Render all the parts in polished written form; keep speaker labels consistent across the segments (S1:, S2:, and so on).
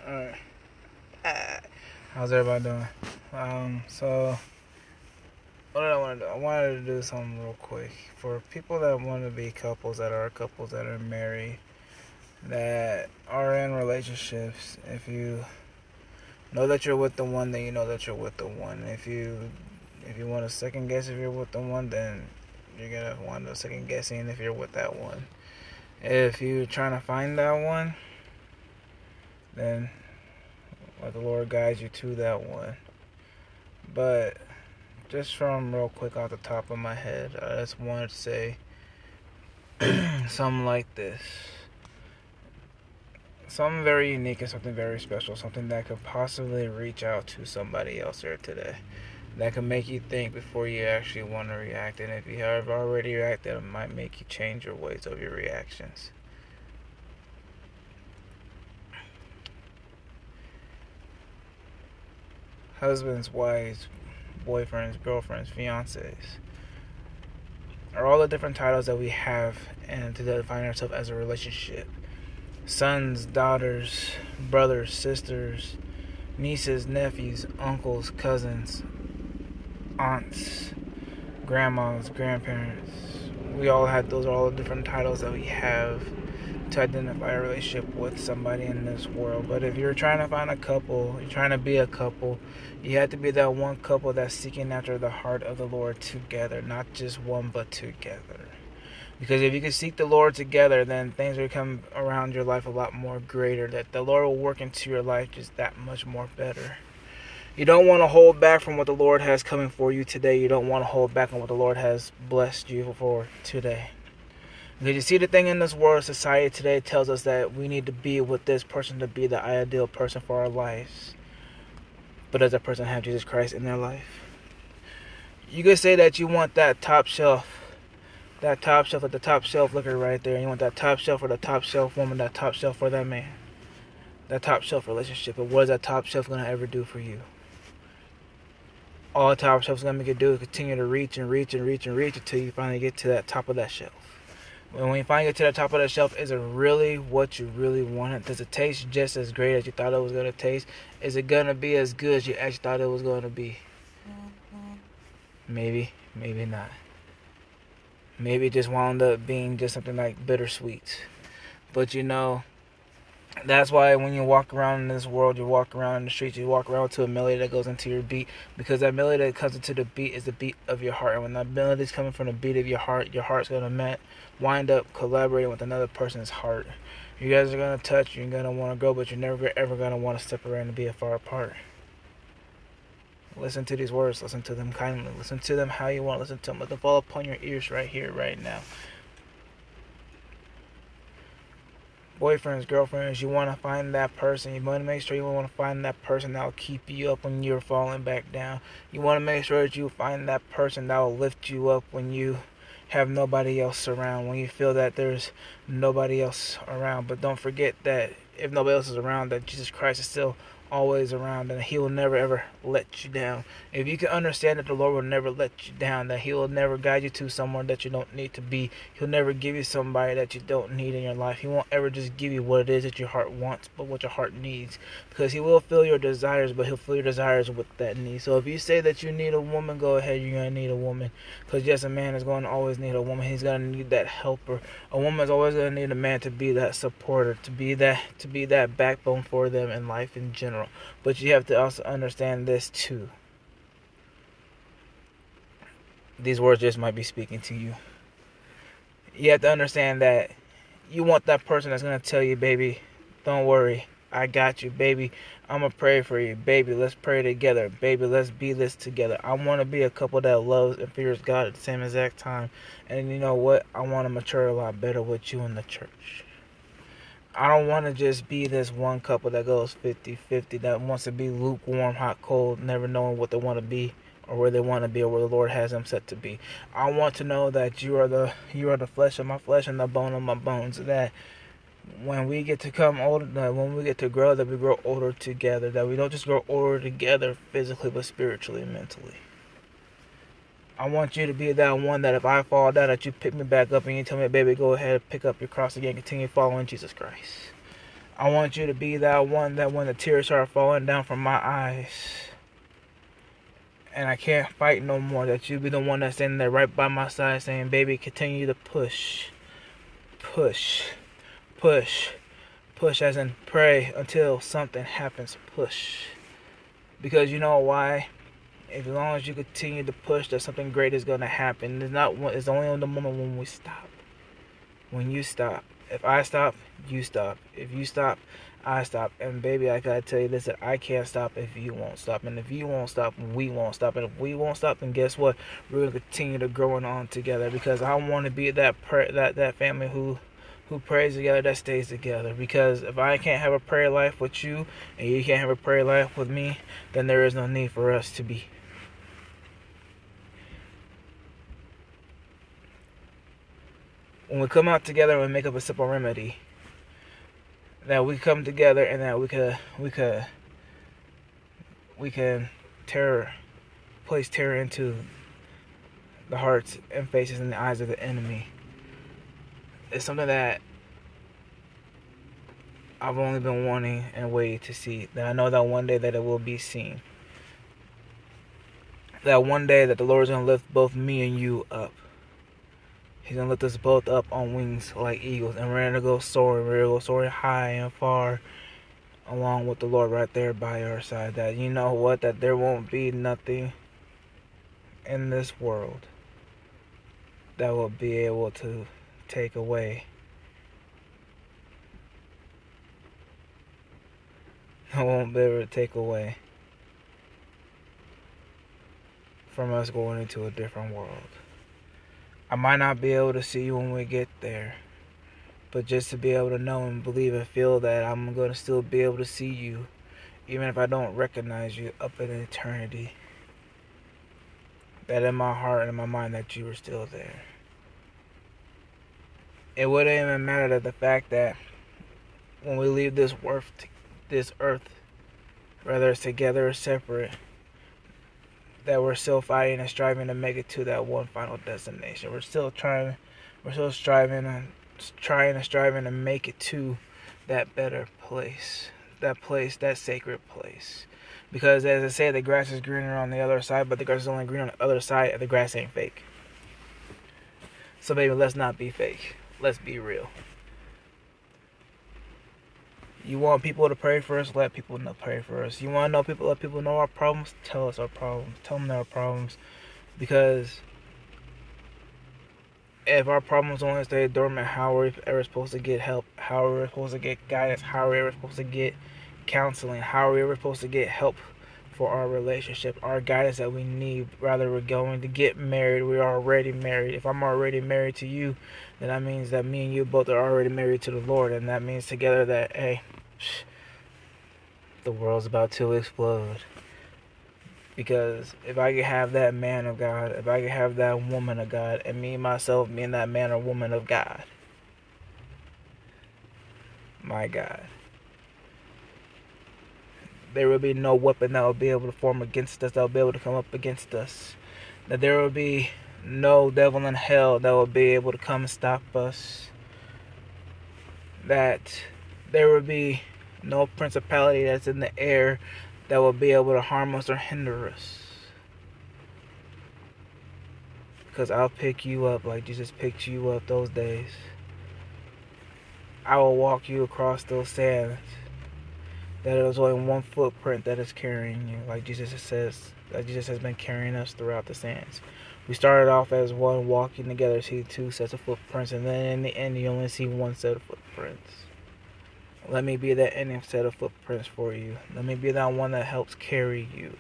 S1: Alright. How's everybody doing? So what did I want to do? I wanted to do something real quick for people that want to be couples, that are couples, that are married, that are in relationships. If you know that you're with the one, then you know that you're with the one. If you want to second guess if you're with the one, then you're gonna want to second guessing if you're with that one. If you're trying to find that one, then let the Lord guide you to that one. But just from real quick off the top of my head, I just wanted to say something like this. Something very unique and something very special. Something that could possibly reach out to somebody else here today. That can make you think before you actually want to react. And if you have already reacted, it might make you change your ways of your reactions. Husbands, wives, boyfriends, girlfriends, fiancés are all the different titles that we have and to define ourselves as a relationship. Sons, daughters, brothers, sisters, nieces, nephews, uncles, cousins, aunts, grandmas, grandparents. We all have those are all the different titles that we have to identify a relationship with somebody in this world. But if you're trying to find a couple, you're trying to be a couple, you have to be that one couple that's seeking after the heart of the Lord together, not just one but together. Because if you can seek the Lord together, then things will come around your life a lot more greater. That the Lord will work into your life just that much more better. You don't want to hold back from what the Lord has coming for you today. You don't want to hold back on what the Lord has blessed you for today. Because you see, the thing in this world, society today tells us that we need to be with this person to be the ideal person for our lives. But does that person have Jesus Christ in their life? You could say that you want that top shelf at the top shelf liquor right there. And you want that top shelf for the top shelf woman, that top shelf for that man. That top shelf relationship. But what is that top shelf going to ever do for you? All the top shelf is going to make you do is continue to reach and reach and reach and reach until you finally get to that top of that shelf. When you finally get to the top of the shelf, is it really what you really wanted? Does it taste just as great as you thought it was going to taste? Is it going to be as good as you actually thought it was going to be? Maybe, maybe not. Maybe it just wound up being just something like bittersweet. But you know, that's why when you walk around in this world, you walk around in the streets, you walk around to a melody that goes into your beat. Because that melody that comes into the beat is the beat of your heart. And when that melody is coming from the beat of your heart's going to wind up collaborating with another person's heart. You guys are going to touch, you're going to want to go, but you're never ever going to want to separate and be far apart. Listen to these words. Listen to them kindly. Listen to them how you want to listen to them. Let them fall upon your ears right here, right now. Boyfriends, girlfriends, you want to find that person. You want to make sure you want to find that person that will keep you up when you're falling back down. You want to make sure that you find that person that will lift you up when you have nobody else around, when you feel that there's nobody else around. But don't forget that if nobody else is around, that Jesus Christ is still always around, and he will never ever let you down. If you can understand that the Lord will never let you down, that he will never guide you to somewhere that you don't need to be, he'll never give you somebody that you don't need in your life. He won't ever just give you what it is that your heart wants, but what your heart needs. Because he will fill your desires, but he'll fill your desires with that need. So if you say that you need a woman, go ahead, you're going to need a woman. Because yes, a man is going to always need a woman. He's going to need that helper. A woman is always going to need a man to be that supporter, to be that backbone for them in life in general. But you have to also understand this too. These words just might be speaking to you. You have to understand that you want that person that's going to tell you, baby, don't worry, I got you, baby. I'm going to pray for you, baby. Let's pray together, baby. Let's be this together. I want to be a couple that loves and fears God at the same exact time. And you know what? I want to mature a lot better with you in the church. I don't want to just be this one couple that goes 50-50, that wants to be lukewarm, hot, cold, never knowing what they want to be or where they want to be or where the Lord has them set to be. I want to know that you are the flesh of my flesh and the bone of my bones. That when we get to come older, that when we get to grow, that we grow older together. That we don't just grow older together physically, but spiritually and mentally. I want you to be that one that if I fall down, that you pick me back up and you tell me, baby, go ahead and pick up your cross again, continue following Jesus Christ. I want you to be that one that when the tears start falling down from my eyes and I can't fight no more, that you be the one that's standing there right by my side saying, baby, continue to push. Push. Push. Push as in pray until something happens. Push. Because you know why? As long as you continue to push, that something great is going to happen. It's only on the moment when we stop. When you stop. If I stop, you stop. If you stop, I stop. And baby, I gotta tell you this, that I can't stop if you won't stop. And if you won't stop, we won't stop. And if we won't stop, then guess what? We're gonna continue to growing on together. Because I want to be that family who prays together, that stays together. Because if I can't have a prayer life with you, and you can't have a prayer life with me, then there is no need for us to be. When we come out together and we make up a simple remedy, that we come together and that we can place terror into the hearts and faces and the eyes of the enemy. It's something that I've only been wanting and waiting to see. That I know that one day that it will be seen. That one day that the Lord is going to lift both me and you up. He's going to lift us both up on wings like eagles. And we're going to go soaring. We're going to go soaring high and far along with the Lord right there by our side. That you know what? That there won't be nothing in this world that will be able to take away. I won't be able to take away from us going into a different world. I might not be able to see you when we get there, but just to be able to know and believe and feel that I'm going to still be able to see you, even if I don't recognize you up in eternity. That in my heart and in my mind that you are still there. It wouldn't even matter that the fact that when we leave this earth, whether it's together or separate, that we're still fighting and striving to make it to that one final destination. We're still striving to make it to that better place. That sacred place. Because as I say, the grass is greener on the other side, but the grass is only green on the other side if the grass ain't fake. So baby, let's not be fake. Let's be real. You want people to pray for us? Let people pray for us. You want to let people know our problems? Tell us our problems. Tell them our problems. Because if our problems only stay dormant, how are we ever supposed to get help? How are we supposed to get guidance? How are we ever supposed to get counseling? How are we ever supposed to get help for our relationship? Our guidance that we need. Rather, we're going to get married. We're already married. If I'm already married to you, then that means that me and you both are already married to the Lord. And that means together that, hey, the world's about to explode. Because if I could have that man of God, if I could have that woman of God, and me myself being that man or woman of God, my God, there will be no weapon that will be able to form against us, that will be able to come up against us. That there will be no devil in hell that will be able to come and stop us. That there will be no principality that's in the air that will be able to harm us or hinder us. Because I'll pick you up like Jesus picked you up those days. I will walk you across those sands. That it was only one footprint that is carrying you, like Jesus says, that Jesus has been carrying us throughout the sands. We started off as one walking together, see two sets of footprints, and then in the end you only see one set of footprints. Let me be that ending set of footprints for you. Let me be that one that helps carry you.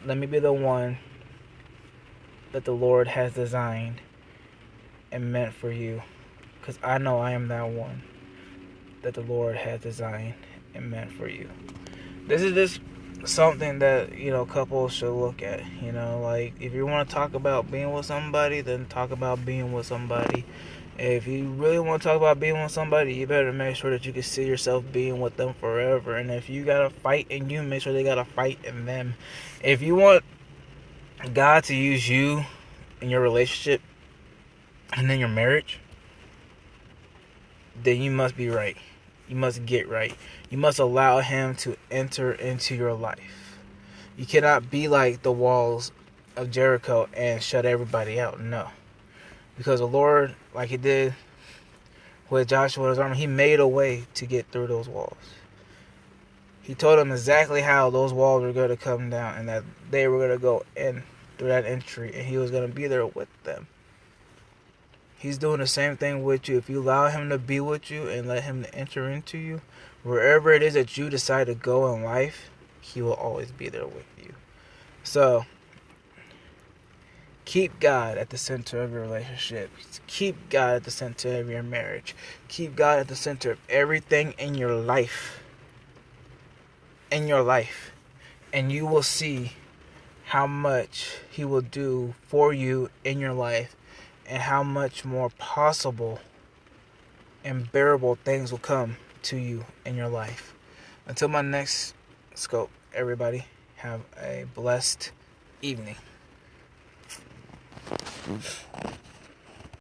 S1: Let me be the one that the Lord has designed and meant for you. Because I know I am that one that the Lord has designed and meant for you. This is just something that, couples should look at. Like, if you want to talk about being with somebody, then talk about being with somebody. If you really want to talk about being with somebody, you better make sure that you can see yourself being with them forever. And if you got to fight in you, make sure they got to fight in them. If you want God to use you in your relationship and in your marriage, then you must be right. You must get right. You must allow him to enter into your life. You cannot be like the walls of Jericho and shut everybody out. No. Because the Lord, like he did with Joshua and his army, he made a way to get through those walls. He told them exactly how those walls were going to come down and that they were going to go in through that entry and he was going to be there with them. He's doing the same thing with you. If you allow him to be with you and let him enter into you, wherever it is that you decide to go in life, he will always be there with you. So, keep God at the center of your relationship. Keep God at the center of your marriage. Keep God at the center of everything in your life. In your life. And you will see how much he will do for you in your life and how much more possible and bearable things will come to you in your life. Until my next scope, everybody, have a blessed evening.